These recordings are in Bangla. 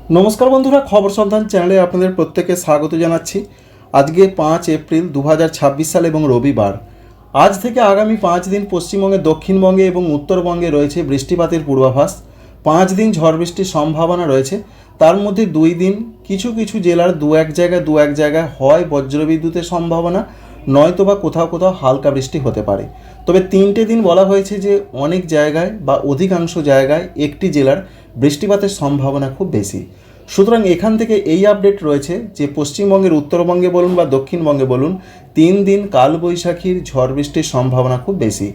নমস্কার বন্ধুরা, খবর সন্ধান চ্যানেলে আপনাদের প্রত্যেককে স্বাগত জানাচ্ছি। আজকে 5 এপ্রিল 2026 সাল এবং রবিবার। আজ থেকে আগামী 5 দিন পশ্চিমবঙ্গে, দক্ষিণবঙ্গে এবং উত্তরবঙ্গে রয়েছে বৃষ্টিপাতের পূর্বাভাস। 5 দিন ঝড় বৃষ্টির সম্ভাবনা রয়েছে। তার মধ্যে 2 দিন কিছু কিছু জেলার দু এক জায়গায় হয় বজ্রবিদ্যুতের সম্ভাবনা, নয়তোবা কোথাও কোথাও হালকা বৃষ্টি হতে পারে। তবে 3টে দিন বলা হয়েছে যে অনেক জায়গায় বা অধিকাংশ জায়গায় একটি জেলার বৃষ্টিপাতের সম্ভাবনা খুব বেশি। সুতরাং এখান থেকে এই আপডেট রয়েছে যে পশ্চিমবঙ্গের উত্তরবঙ্গে বলুন বা দক্ষিণবঙ্গে বলুন, 3 দিন কালবৈশাখীর ঝড় বৃষ্টির সম্ভাবনা খুব বেশি।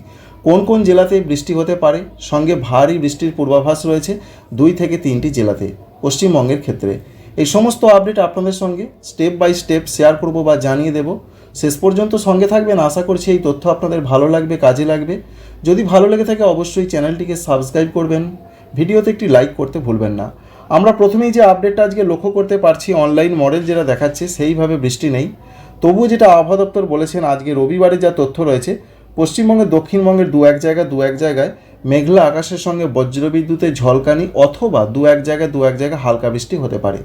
কোন কোন জেলাতে বৃষ্টি হতে পারে, সঙ্গে ভারী বৃষ্টির পূর্বাভাস রয়েছে 2 থেকে 3টি জেলাতে পশ্চিমবঙ্গের ক্ষেত্রে। এই সমস্ত আপডেট আপনাদের সঙ্গে স্টেপ বাই স্টেপ শেয়ার করব বা জানিয়ে দেব। শেষ পর্যন্ত সঙ্গে থাকবেন। আশা করছি এই তথ্য আপনাদের ভালো লাগবে, কাজে লাগবে। যদি ভালো লেগে থাকে অবশ্যই চ্যানেলটিকে সাবস্ক্রাইব করবেন, ভিডিওতে একটি লাইক করতে ভুলবেন না। আমরা প্রথমেই যে আপডেটটা আজকে লক্ষ্য করতে পারছি, অনলাইন মডেল যেটা দেখাচ্ছে সেইভাবে বৃষ্টি নেই। তবুও যেটা আবহাওয়া দপ্তর বলেছেন, আজকে রবিবারে যা তথ্য রয়েছে, পশ্চিমবঙ্গের দক্ষিণবঙ্গের দু এক জায়গায় মেঘলা আকাশের সঙ্গে বজ্রবিদ্যুতের ঝলকানি অথবা দু এক জায়গায় হালকা বৃষ্টি হতে পারে।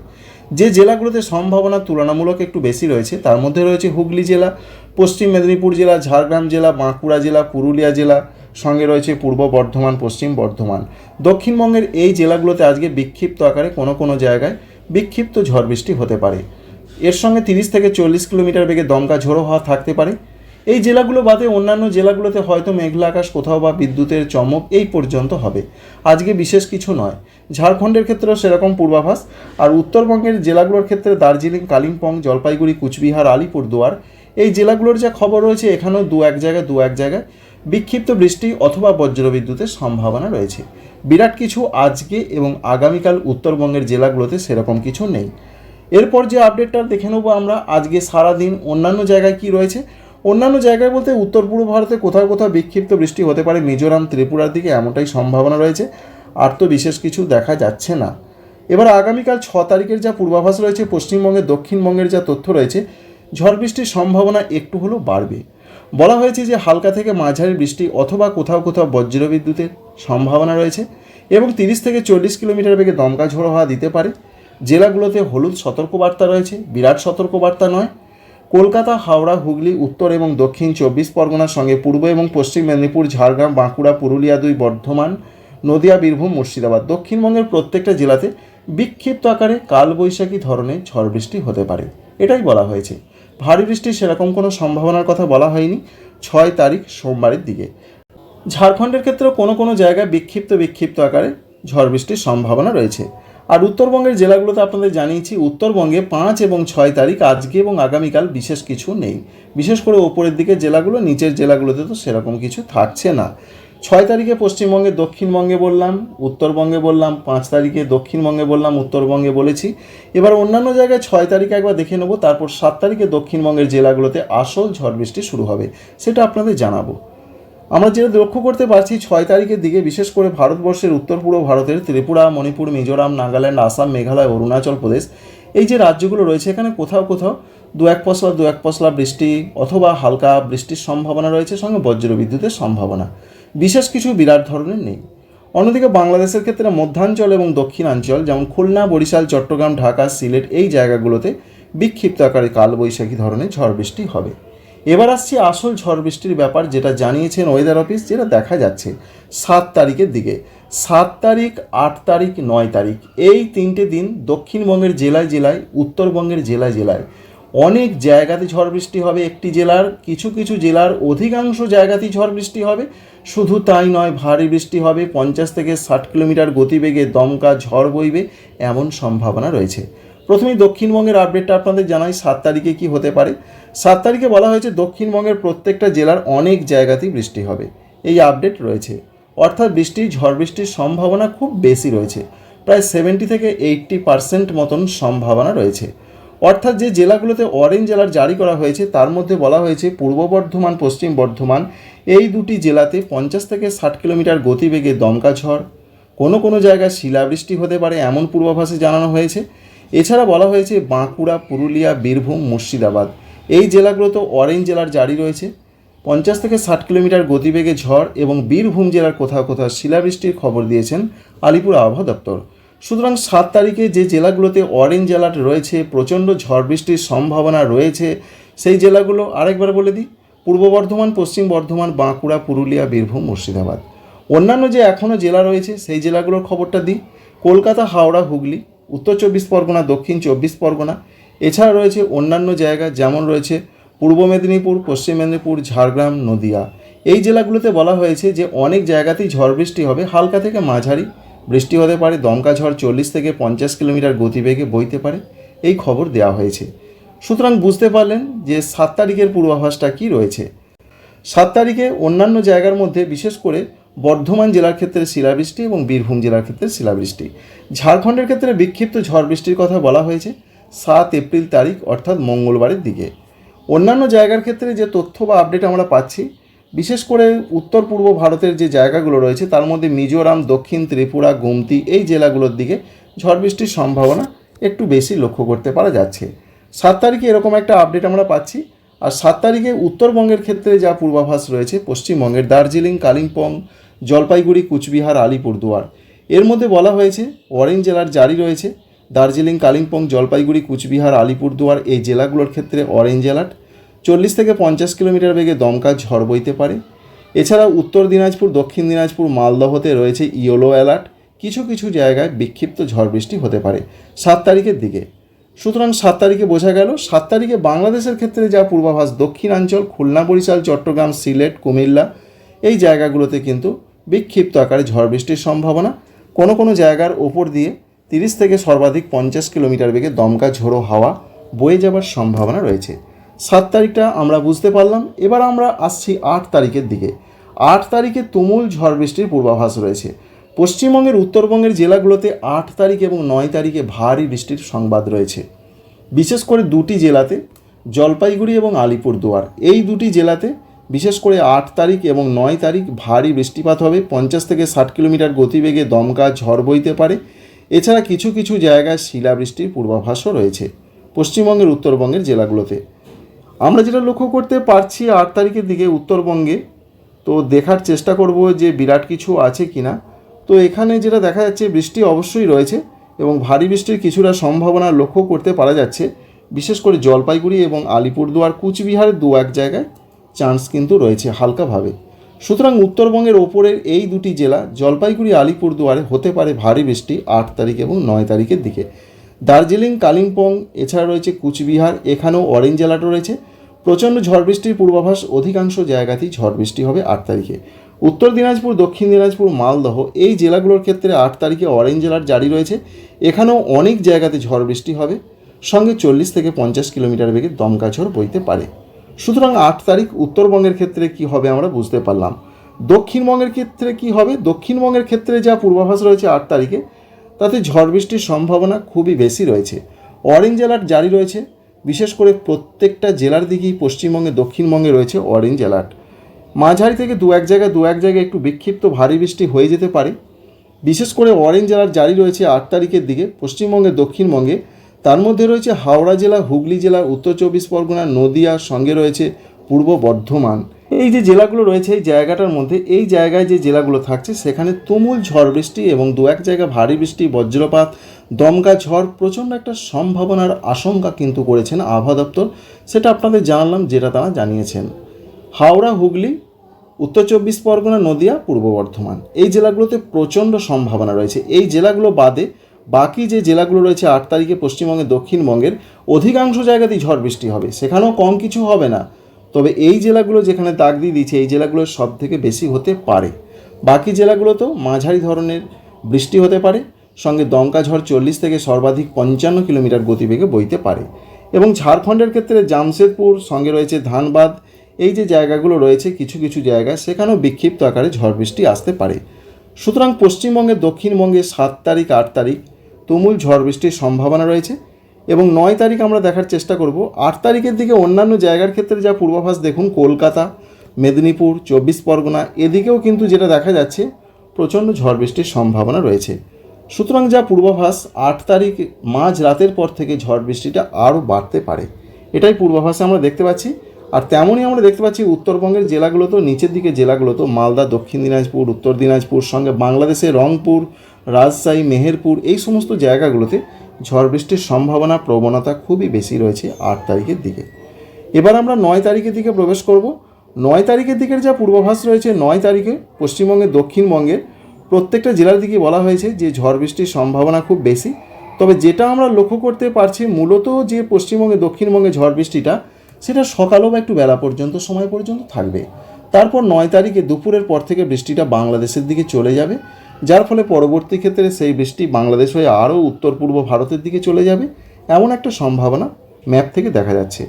যে জেলাগুলোতে সম্ভাবনা তুলনামূলক একটু বেশি রয়েছে তার মধ্যে রয়েছে হুগলি জেলা, পশ্চিম মেদিনীপুর জেলা, ঝাড়গ্রাম জেলা, বাঁকুড়া জেলা, পুরুলিয়া জেলা, সঙ্গে রয়েছে পূর্ব বর্ধমান, পশ্চিম বর্ধমান। দক্ষিণবঙ্গের এই জেলাগুলোতে আজকে বিক্ষিপ্ত আকারে কোনো জায়গায় বিক্ষিপ্ত ঝড় বৃষ্টি হতে পারে। এর সঙ্গে 30 থেকে 40 কিলোমিটার বেগে দমকা ঝোড়ো হওয়া থাকতে পারে। এই জেলাগুলো বাদে অন্যান্য জেলাগুলোতে হয়তো মেঘলা আকাশ, কোথাও বা বিদ্যুতের চমক, এই পর্যন্ত হবে। আজকে বিশেষ কিছু নয়। ঝাড়খণ্ডের ক্ষেত্রেও সেরকম পূর্বাভাস। আর উত্তরবঙ্গের জেলাগুলোর ক্ষেত্রে দার্জিলিং, কালিম্পং, জলপাইগুড়ি, কুচবিহার, আলিপুরদুয়ার, এই জেলাগুলোর যা খবর রয়েছে, এখানেও দু এক জায়গায় বিক্ষিপ্ত বৃষ্টি অথবা বজ্রবিদ্যুতের সম্ভাবনা রয়েছে। বিরাট কিছু আজকে এবং আগামীকাল উত্তরবঙ্গের জেলাগুলোতে সেরকম কিছু নেই। এরপর যে আপডেটটা দেখে নেবো আমরা, আজকে সারাদিন অন্যান্য জায়গায় কি রয়েছে। অন্যান্য জায়গায় বলতে উত্তর পূর্ব ভারতে কোথাও কোথাও বিক্ষিপ্ত বৃষ্টি হতে পারে, মিজোরাম, ত্রিপুরার দিকে এমনটাই সম্ভাবনা রয়েছে। আর তো বিশেষ কিছু দেখা যাচ্ছে না। এবার আগামীকাল 6 তারিখের যা পূর্বাভাস রয়েছে, পশ্চিমবঙ্গের দক্ষিণবঙ্গের যা তথ্য রয়েছে, ঝড় বৃষ্টির সম্ভাবনা একটু হলেও বাড়বে। বলা হয়েছে যে হালকা থেকে মাঝারি বৃষ্টি অথবা কোথাও কোথাও বজ্রবিদ্যুতের সম্ভাবনা রয়েছে এবং 30 থেকে 40 কিলোমিটার বেগে দমকা ঝোড়ো হওয়া দিতে পারে। জেলাগুলোতে হলুদ সতর্কবার্তা রয়েছে, বিরাট সতর্কবার্তা নয়। কলকাতা, হাওড়া, হুগলি, উত্তর এবং দক্ষিণ 24 পরগনার সঙ্গে পূর্ব এবং পশ্চিম মেদিনীপুর, ঝাড়গ্রাম, বাঁকুড়া, পুরুলিয়া 2, বর্ধমান, নদিয়া, বীরভূম, মুর্শিদাবাদ, দক্ষিণবঙ্গের প্রত্যেকটা জেলাতে বিক্ষিপ্ত আকারে কালবৈশাখী ধরনের ঝড় বৃষ্টি হতে পারে, এটাই বলা হয়েছে। ভারী বৃষ্টির সেরকম কোনো সম্ভাবনার কথা বলা হয়নি 6 তারিখ সোমবারের দিকে। ঝাড়খণ্ডের ক্ষেত্রেও কোনো জায়গায় বিক্ষিপ্ত আকারে ঝড় বৃষ্টির সম্ভাবনা রয়েছে। আর উত্তরবঙ্গের জেলাগুলোতে আপনাদের জানিয়েছি, উত্তরবঙ্গে 5 এবং 6 তারিখ আজকে এবং আগামীকাল বিশেষ কিছু নেই। বিশেষ করে ওপরের দিকে জেলাগুলো, নিচের জেলাগুলোতে তো সেরকম কিছু থাকছে না। 6 তারিখে পশ্চিমবঙ্গে, দক্ষিণবঙ্গে বললাম, উত্তরবঙ্গে বললাম, 5 তারিখে দক্ষিণবঙ্গে বললাম, উত্তরবঙ্গে বলেছি। এবার অন্যান্য জায়গায় 6 তারিখে একবার দেখে নেব, তারপর 7 তারিখে দক্ষিণবঙ্গের জেলাগুলোতে আসল ঝড় বৃষ্টি শুরু হবে, সেটা আপনাদের জানাবো। আমরা যেটা লক্ষ্য করতে পারছি, 6 তারিখের দিকে বিশেষ করে ভারতবর্ষের উত্তর পূর্ব ভারতের ত্রিপুরা, মণিপুর, মিজোরাম, নাগাল্যান্ড, আসাম, মেঘালয়, অরুণাচল প্রদেশ, এই যে রাজ্যগুলো রয়েছে, এখানে কোথাও দু এক পশলা বৃষ্টি অথবা হালকা বৃষ্টির সম্ভাবনা রয়েছে, সঙ্গে বজ্রবিদ্যুতের সম্ভাবনা। বিশেষ কিছু বিরাট ধরনের নেই। অন্যদিকে বাংলাদেশের ক্ষেত্রে মধ্যাঞ্চল এবং দক্ষিণাঞ্চল, যেমন খুলনা, বরিশাল, চট্টগ্রাম, ঢাকা, সিলেট, এই জায়গাগুলোতে বিক্ষিপ্ত আকারে কালবৈশাখী ধরনের ঝড় বৃষ্টি হবে। এবার আসছি আসল ঝড় বৃষ্টির ব্যাপার, যেটা জানিয়েছেন ওয়েদার অফিস, যেটা দেখা যাচ্ছে 7 তারিখের দিকে। 7 তারিখ, 8 তারিখ, 9 তারিখ, এই 3টে দিন দক্ষিণবঙ্গের জেলায়, উত্তরবঙ্গের জেলায় অনেক জায়গাতে ঝড় বৃষ্টি হবে। একটি জেলার কিছু জেলার অধিকাংশ জায়গাতেই ঝড় বৃষ্টি হবে। শুধু তাই নয়, ভারী বৃষ্টি হবে, 50 থেকে 60 কিলোমিটার গতিবেগে দমকা ঝড় বইবে, এমন সম্ভাবনা রয়েছে। প্রথমেই দক্ষিণবঙ্গের আপডেটটা আপনাদের জানাই, 7 তারিখে কি হতে পারে। 7 তারিখে বলা হয়েছে দক্ষিণবঙ্গের প্রত্যেকটা জেলার অনেক জায়গাতেই বৃষ্টি হবে, এই আপডেট রয়েছে। অর্থাৎ ঝড় বৃষ্টির সম্ভাবনা খুব বেশি রয়েছে, প্রায় 70 থেকে 80% মতন সম্ভাবনা রয়েছে। অর্থাৎ যে জেলাগুলোতে অরেঞ্জ অ্যালার্ট জারি করা হয়েছে তার মধ্যে বলা হয়েছে পূর্ব বর্ধমান, পশ্চিম বর্ধমান, এই দুটি জেলাতে 50 থেকে 60 কিলোমিটার গতিবেগে দমকা ঝড়, কোনো জায়গায় শিলাবৃষ্টি হতে পারে, এমন পূর্বাভাসে জানানো হয়েছে। এছাড়া বলা হয়েছে বাঁকুড়া, পুরুলিয়া, বীরভূম, মুর্শিদাবাদ, এই জেলাগুলোতেও অরেঞ্জ অ্যালার্ট জারি রয়েছে। 50 থেকে 60 কিলোমিটার গতিবেগে ঝড় এবং বীরভূম জেলার কোথাও শিলাবৃষ্টির খবর দিয়েছেন আলিপুর আবহাওয়া দপ্তর। সুতরাং 7 তারিখে যে জেলাগুলোতে অরেঞ্জ অ্যালার্ট রয়েছে, প্রচণ্ড ঝড় বৃষ্টির সম্ভাবনা রয়েছে, সেই জেলাগুলো আরেকবার বলে দিই। পূর্ব বর্ধমান, পশ্চিম বর্ধমান, বাঁকুড়া, পুরুলিয়া, বীরভূম, মুর্শিদাবাদ। অন্যান্য যে এখনও জেলা রয়েছে সেই জেলাগুলোর খবরটা দিই। কলকাতা, হাওড়া, হুগলি, উত্তর 24 পরগনা, দক্ষিণ 24 পরগনা। এছাড়া রয়েছে অন্যান্য জায়গা, যেমন রয়েছে পূর্ব মেদিনীপুর, পশ্চিম মেদিনীপুর, ঝাড়গ্রাম, নদিয়া। এই জেলাগুলোতে বলা হয়েছে যে অনেক জায়গাতেই ঝড় বৃষ্টি হবে, হালকা থেকে মাঝারি বৃষ্টি হতে পারে, দমকা ঝড় 40 থেকে 50 কিলোমিটার গতিবেগে বইতে পারে, এই খবর দেওয়া হয়েছে। সুতরাং বুঝতে পারলেন যে 7 তারিখের পূর্বাভাসটা কী রয়েছে। 7 তারিখে অন্যান্য জায়গার মধ্যে বিশেষ করে বর্ধমান জেলার ক্ষেত্রে শিলাবৃষ্টি এবং বীরভূম জেলার ক্ষেত্রে শিলাবৃষ্টি। ঝাড়খণ্ডের ক্ষেত্রে বিক্ষিপ্ত ঝড় বৃষ্টির কথা বলা হয়েছে 7 এপ্রিল তারিখ, অর্থাৎ মঙ্গলবারের দিকে। অন্যান্য জায়গার ক্ষেত্রে যে তথ্য বা আপডেট আমরা পাচ্ছি, বিশেষ করে উত্তর পূর্ব ভারতের যে জায়গাগুলো রয়েছে তার মধ্যে মিজোরাম, দক্ষিণ ত্রিপুরা, গোমতি এই জেলাগুলোর দিকে ঝড় বৃষ্টির সম্ভাবনা একটু বেশি লক্ষ্য করতে পারা যাচ্ছে। 7 তারিখে এরকম একটা আপডেট আমরা পাচ্ছি। আর 7 তারিখে উত্তরবঙ্গের ক্ষেত্রে যা পূর্বাভাস রয়েছে, পশ্চিমবঙ্গের দার্জিলিং, কালিম্পং, জলপাইগুড়ি, কুচবিহার, আলিপুরদুয়ার, এর মধ্যে বলা হয়েছে অরেঞ্জ অ্যালার্ট জারি রয়েছে। দার্জিলিং, কালিম্পং, জলপাইগুড়ি, কুচবিহার, আলিপুরদুয়ার এই জেলাগুলোর ক্ষেত্রে অরেঞ্জ অ্যালার্ট। 40 থেকে 50 কিলোমিটার বেগে দমকা ঝড় বইতে পারে। এছাড়া উত্তর দিনাজপুর, দক্ষিণ দিনাজপুর, মালদহতে রয়েছে ইয়েলো অ্যালার্ট। কিছু কিছু জায়গায় বিক্ষিপ্ত ঝড় বৃষ্টি হতে পারে 7 তারিখের দিকে। সুতরাং 7 তারিখে বোঝা গেল 7 তারিখে বাংলাদেশের ক্ষেত্রে যা পূর্বাভাস, দক্ষিণাঞ্চল, খুলনা, বরিশাল, চট্টগ্রাম, সিলেট, কুমিল্লা এই জায়গাগুলোতে কিন্তু বিক্ষিপ্ত আকারে ঝড় বৃষ্টির সম্ভাবনা। কোনো কোনো জায়গার ওপর দিয়ে 30 থেকে সর্বাধিক 50 কিলোমিটার বেগে দমকা ঝোড়ো হাওয়া বয়ে যাবার সম্ভাবনা রয়েছে। 7 তারিখটা আমরা বুঝতে পারলাম। এবার আমরা আসছি 8 তারিখের দিকে। 8 তারিখে তুমুল ঝড় বৃষ্টির পূর্বাভাস রয়েছে। পশ্চিমবঙ্গের উত্তরবঙ্গের জেলাগুলোতে 8 তারিখ এবং 9 তারিখে ভারী বৃষ্টির সংবাদ রয়েছে। বিশেষ করে দুটি জেলাতে, জলপাইগুড়ি এবং আলিপুরদুয়ার, এই দুটি জেলাতে বিশেষ করে 8 তারিখ এবং 9 তারিখ ভারী বৃষ্টিপাত হবে। 50 থেকে 60 কিলোমিটার গতিবেগে দমকা ঝড় বইতে পারে। এছাড়া কিছু কিছু জায়গায় শিলাবৃষ্টির পূর্বাভাসও রয়েছে পশ্চিমবঙ্গের উত্তরবঙ্গের জেলাগুলোতে। আমরা যেটা লক্ষ্য করতে পারছি 8 তারিখের দিকে উত্তরবঙ্গে, তো দেখার চেষ্টা করব যে বিরাট কিছু আছে কি না। তো এখানে যেটা দেখা যাচ্ছে বৃষ্টি অবশ্যই রয়েছে এবং ভারী বৃষ্টির কিছুটা সম্ভাবনা লক্ষ্য করতে পারা যাচ্ছে। বিশেষ করে জলপাইগুড়ি এবং আলিপুরদুয়ার, কুচবিহারের 2-1 জায়গায় চান্স কিন্তু রয়েছে হালকাভাবে। সুতরাং উত্তরবঙ্গের ওপরের এই দুটি জেলা জলপাইগুড়ি, আলিপুরদুয়ারে হতে পারে ভারী বৃষ্টি 8 তারিখ এবং 9 তারিখের দিকে। দার্জিলিং, কালিম্পং, এছাড়া রয়েছে কুচবিহার, এখানেও অরেঞ্জ অ্যালার্ট রয়েছে। প্রচণ্ড ঝড় বৃষ্টির পূর্বাভাস, অধিকাংশ জায়গাতেই ঝড় বৃষ্টি হবে 8 তারিখে। উত্তর দিনাজপুর, দক্ষিণ দিনাজপুর, মালদহ এই জেলাগুলোর ক্ষেত্রে 8 তারিখে অরেঞ্জ অ্যালার্ট জারি রয়েছে। এখানেও অনেক জায়গাতে ঝড় বৃষ্টি হবে, সঙ্গে 40 থেকে 50 কিলোমিটার বেগে দমকা ঝড় বইতে পারে। সুতরাং 8 তারিখ উত্তরবঙ্গের ক্ষেত্রে কি হবে আমরা বুঝতে পারলাম। দক্ষিণবঙ্গের ক্ষেত্রে কি হবে? দক্ষিণবঙ্গের ক্ষেত্রে যা পূর্বাভাস রয়েছে 8 তারিখে, তাতে ঝড় বৃষ্টির সম্ভাবনা খুবই বেশি রয়েছে। অরেঞ্জ অ্যালার্ট জারি রয়েছে। বিশেষ করে প্রত্যেকটা জেলার দিকেই পশ্চিমবঙ্গে, দক্ষিণবঙ্গে রয়েছে অরেঞ্জ অ্যালার্ট। মাঝারি থেকে 2-1 জায়গায় একটু বিক্ষিপ্ত ভারী বৃষ্টি হয়ে যেতে পারে। বিশেষ করে অরেঞ্জ অ্যালার্ট জারি রয়েছে 8 তারিখের দিকে পশ্চিমবঙ্গে, দক্ষিণবঙ্গে। তার মধ্যে রয়েছে হাওড়া জেলা, হুগলি জেলা, উত্তর 24 পরগনা, নদিয়া, সঙ্গে রয়েছে পূর্ব বর্ধমান। এই যে জেলাগুলো রয়েছে এই জায়গাটার মধ্যে, এই জায়গায় যে জেলাগুলো থাকছে সেখানে তুমুল ঝড় বৃষ্টি এবং 2-1 জায়গা ভারী বৃষ্টি, বজ্রপাত, দমকা ঝড়, প্রচণ্ড একটা সম্ভাবনার আশঙ্কা কিন্তু করেছেন আবহাওয়া দপ্তর। সেটা আপনাদের জানালাম, যেটা তারা জানিয়েছেন। হাওড়া, হুগলি, উত্তর 24 পরগনা, নদিয়া, পূর্ব বর্ধমান এই জেলাগুলোতে প্রচণ্ড সম্ভাবনা রয়েছে। এই জেলাগুলো বাদে বাকি যে জেলাগুলো রয়েছে 8 তারিখে পশ্চিমবঙ্গে, দক্ষিণবঙ্গের অধিকাংশ জায়গাতেই ঝড় বৃষ্টি হবে। সেখানেও কম কিছু হবে না, তবে এই জেলাগুলো যেখানে দাগ দিয়ে দিচ্ছে এই জেলাগুলো সব থেকে বেশি হতে পারে। বাকি জেলাগুলোতেও মাঝারি ধরনের বৃষ্টি হতে পারে, সঙ্গে দমকা ঝড় 40 থেকে সর্বাধিক 55 কিলোমিটার গতিবেগে বইতে পারে। এবং ঝাড়খণ্ডের ক্ষেত্রে জামশেদপুর, সঙ্গে রয়েছে ধানবাদ, এই যে জায়গাগুলো রয়েছে কিছু কিছু জায়গায় সেখানেও বিক্ষিপ্ত আকারে ঝড় বৃষ্টি আসতে পারে। সুতরাং পশ্চিমবঙ্গে, দক্ষিণবঙ্গে 7 তারিখ, 8 তারিখ তুমুল ঝড় বৃষ্টির সম্ভাবনা রয়েছে এবং 9 তারিখ আমরা দেখার চেষ্টা করব। 8 তারিখের দিকে অন্যান্য জায়গার ক্ষেত্রে যা পূর্বাভাস দেখুন, কলকাতা, মেদিনীপুর, 24 পরগনা এদিকেও কিন্তু যেটা দেখা যাচ্ছে প্রচণ্ড ঝড় বৃষ্টির সম্ভাবনা রয়েছে। সুতরাং যা পূর্বাভাস 8 তারিখ মাঝ রাতের পর থেকে ঝড় বৃষ্টিটা আরও বাড়তে পারে, এটাই পূর্বাভাসে আমরা দেখতে পাচ্ছি। আর তেমনই আমরা দেখতে পাচ্ছি উত্তরবঙ্গের জেলাগুলোতেও, নিচের দিকে জেলাগুলোতেও মালদা, দক্ষিণ দিনাজপুর, উত্তর দিনাজপুর, সঙ্গে বাংলাদেশের রংপুর, রাজশাহী, মেহেরপুর এই সমস্ত জায়গাগুলোতে ঝড় বৃষ্টির সম্ভাবনা প্রবণতা খুবই বেশি রয়েছে 8 তারিখের দিকে। এবার আমরা 9 তারিখের দিকে প্রবেশ করব। 9 তারিখের দিকের যা পূর্বাভাস রয়েছে, 9 তারিখে পশ্চিমবঙ্গের দক্ষিণবঙ্গের প্রত্যেকটা জেলার দিকে বলা হয়েছে যে ঝড় বৃষ্টির সম্ভাবনা খুব বেশি। তবে যেটা আমরা লক্ষ্য করতে পারছি মূলত যে পশ্চিমবঙ্গে দক্ষিণবঙ্গে ঝড় বৃষ্টিটা সেটা সকালও বা একটু বেলা পর্যন্ত সময় পর্যন্ত থাকবে। তারপর 9 তারিখে দুপুরের পর থেকে বৃষ্টিটা বাংলাদেশের দিকে চলে যাবে, যার ফলে পরবর্তী ক্ষেত্রে সেই বৃষ্টি বাংলাদেশ হয়ে আরও উত্তর পূর্ব ভারতের দিকে চলে যাবে, এমন একটা সম্ভাবনা ম্যাপ থেকে দেখা যাচ্ছে।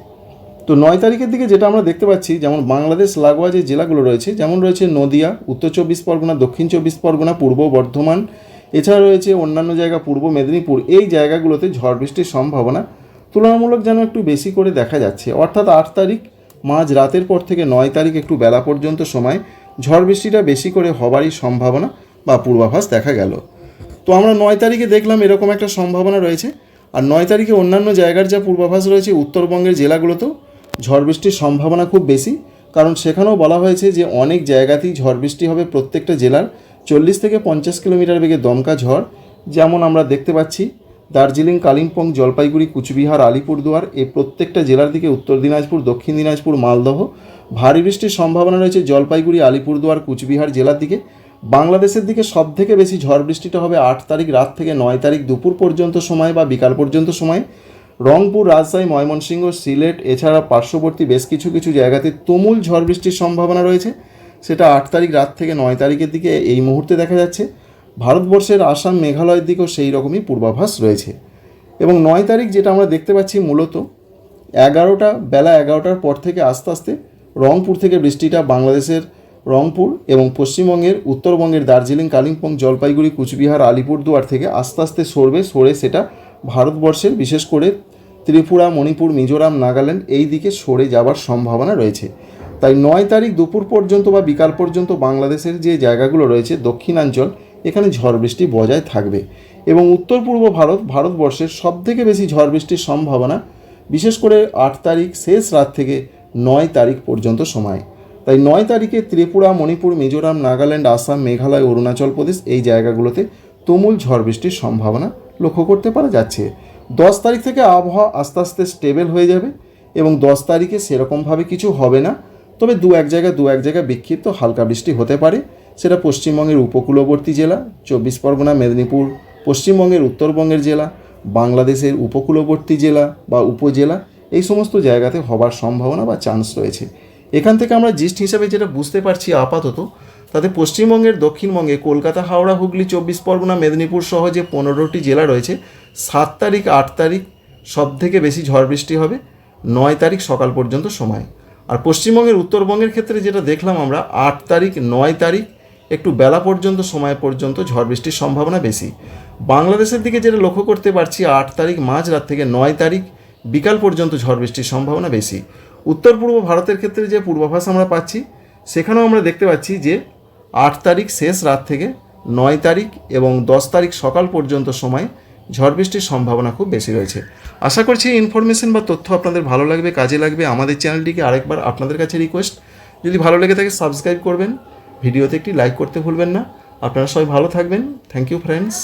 তো 9 তারিখের দিকে যেটা আমরা দেখতে পাচ্ছি, যেমন বাংলাদেশ লাগোয়া যে জেলাগুলো রয়েছে, যেমন রয়েছে নদিয়া, উত্তর 24 পরগনা, দক্ষিণ 24 পরগনা, পূর্ব বর্ধমান, এছাড়া রয়েছে অন্যান্য জায়গা পূর্ব মেদিনীপুর, এই জায়গাগুলোতে ঝড় বৃষ্টির সম্ভাবনা তুলনামূলক যেন একটু বেশি করে দেখা যাচ্ছে। অর্থাৎ 8 তারিখ মাঝ রাতের পর থেকে 9 তারিখ একটু বেলা পর্যন্ত সময় ঝড় বৃষ্টিটা বেশি করে হবারই সম্ভাবনা বা পূর্বাভাস দেখা গেল। তো আমরা 9 তারিখে দেখলাম এরকম একটা সম্ভাবনা রয়েছে। আর 9 তারিখে অন্যান্য জায়গার যা পূর্বাভাস রয়েছে, উত্তরবঙ্গের জেলাগুলোতেও ঝড় বৃষ্টির সম্ভাবনা খুব বেশি, কারণ সেখানেও বলা হয়েছে যে অনেক জায়গাতেই ঝড় বৃষ্টি হবে। প্রত্যেকটা জেলার 40 থেকে 50 কিলোমিটার বেগে দমকা ঝড়, যেমন আমরা দেখতে পাচ্ছি দার্জিলিং, কালিম্পং, জলপাইগুড়ি, কুচবিহার, আলিপুরদুয়ার, এই প্রত্যেকটা জেলার দিকে উত্তর দিনাজপুর, দক্ষিণ দিনাজপুর, মালদহ ভারী বৃষ্টির সম্ভাবনা রয়েছে। জলপাইগুড়ি, আলিপুরদুয়ার, কুচবিহার জেলার দিকে। বাংলাদেশের দিকে সবথেকে বেশি ঝড় বৃষ্টিটা হবে 8 তারিখ রাত থেকে 9 তারিখ দুপুর পর্যন্ত সময় বা বিকাল পর্যন্ত সময়। রংপুর, রাজশাহী, ময়মনসিংহ, সিলেট এছাড়া পার্শ্ববর্তী বেশ কিছু কিছু জায়গাতে তুমুল ঝড় বৃষ্টির সম্ভাবনা রয়েছে, সেটা 8 তারিখ রাত থেকে 9 তারিখের দিকে এই মুহূর্তে দেখা যাচ্ছে। ভারতবর্ষের আসাম, মেঘালয়ের দিকেও সেই রকমই পূর্বাভাস রয়েছে। এবং 9 তারিখ যেটা আমরা দেখতে পাচ্ছি মূলত বেলা 11টার পর থেকে আস্তে আস্তে রংপুর থেকে বৃষ্টিটা বাংলাদেশের রংপুর এবং পশ্চিমবঙ্গের উত্তরবঙ্গের দার্জিলিং, কালিম্পং, জলপাইগুড়ি, কুচবিহার, আলিপুরদুয়ার থেকে আস্তে আস্তে সরে সেটা ভারতবর্ষের বিশেষ করে ত্রিপুরা, মণিপুর, মিজোরাম, নাগাল্যান্ড এই দিকে সরে যাওয়ার সম্ভাবনা রয়েছে। তাই 9 তারিখ দুপুর পর্যন্ত বা বিকাল পর্যন্ত বাংলাদেশের যে জায়গাগুলো রয়েছে দক্ষিণাঞ্চল, এখানে ঝড় বৃষ্টি বজায় থাকবে। এবং উত্তর পূর্ব ভারতবর্ষের সবথেকে বেশি ঝড় বৃষ্টির সম্ভাবনা বিশেষ করে 8 তারিখ শেষ রাত থেকে 9 তারিখ পর্যন্ত সময়। তাই 9 তারিখে ত্রিপুরা, মণিপুর, মিজোরাম, নাগাল্যান্ড, আসাম, মেঘালয়, অরুণাচল প্রদেশ এই জায়গাগুলোতে তুমুল ঝড় বৃষ্টির সম্ভাবনা লক্ষ্য করতে পারা যাচ্ছে। 10 তারিখ থেকে আবহাওয়া আস্তে আস্তে স্টেবল হয়ে যাবে এবং 10 তারিখে সেরকমভাবে কিছু হবে না, তবে দু এক জায়গায় বিক্ষিপ্ত হালকা বৃষ্টি হতে পারে। সেটা পশ্চিমবঙ্গের উপকূলবর্তী জেলা, 24 পরগনা, মেদিনীপুর, পশ্চিমবঙ্গের উত্তরবঙ্গের জেলা, বাংলাদেশের উপকূলবর্তী জেলা বা উপজেলা, এই সমস্ত জায়গাতে হবার সম্ভাবনা বা চান্স রয়েছে। এখান থেকে আমরা জিস্ট হিসাবে যেটা বুঝতে পারছি আপাতত, তাতে পশ্চিমবঙ্গের দক্ষিণবঙ্গে কলকাতা, হাওড়া, হুগলি, 24 পরগনা, মেদিনীপুর সহ যে 15টি জেলা রয়েছে, 7 তারিখ 8 তারিখ সবথেকে বেশি ঝড় বৃষ্টি হবে, 9 তারিখ সকাল পর্যন্ত সময়। আর পশ্চিমবঙ্গের উত্তরবঙ্গের ক্ষেত্রে যেটা দেখলাম আমরা 8 তারিখ 9 তারিখ একটু বেলা পর্যন্ত সময় পর্যন্ত ঝড় বৃষ্টির সম্ভাবনা বেশি। বাংলাদেশের দিকে যেটা লক্ষ্য করতে পারছি 8 তারিখ মাঝরাত থেকে 9 তারিখ বিকাল পর্যন্ত ঝড় বৃষ্টির সম্ভাবনা বেশি। উত্তর পূর্ব ভারতের ক্ষেত্রে যে পূর্বাভাস আমরা পাচ্ছি সেখানেও আমরা দেখতে পাচ্ছি যে 8 তারিখ শেষ রাত থেকে 9 তারিখ এবং 10 তারিখ সকাল পর্যন্ত সময় ঝড় বৃষ্টির সম্ভাবনা খুব বেশি রয়েছে। আশা করছি ইনফরমেশন বা তথ্য আপনাদের ভালো লাগবে, কাজে লাগবে। আমাদের চ্যানেলটিকে আরেকবার আপনাদের কাছে রিকোয়েস্ট, যদি ভালো লেগে থাকে সাবস্ক্রাইব করবেন, ভিডিওতে একটি লাইক করতে ভুলবেন না। আপনারা সবাই ভালো থাকবেন। Thank you friends.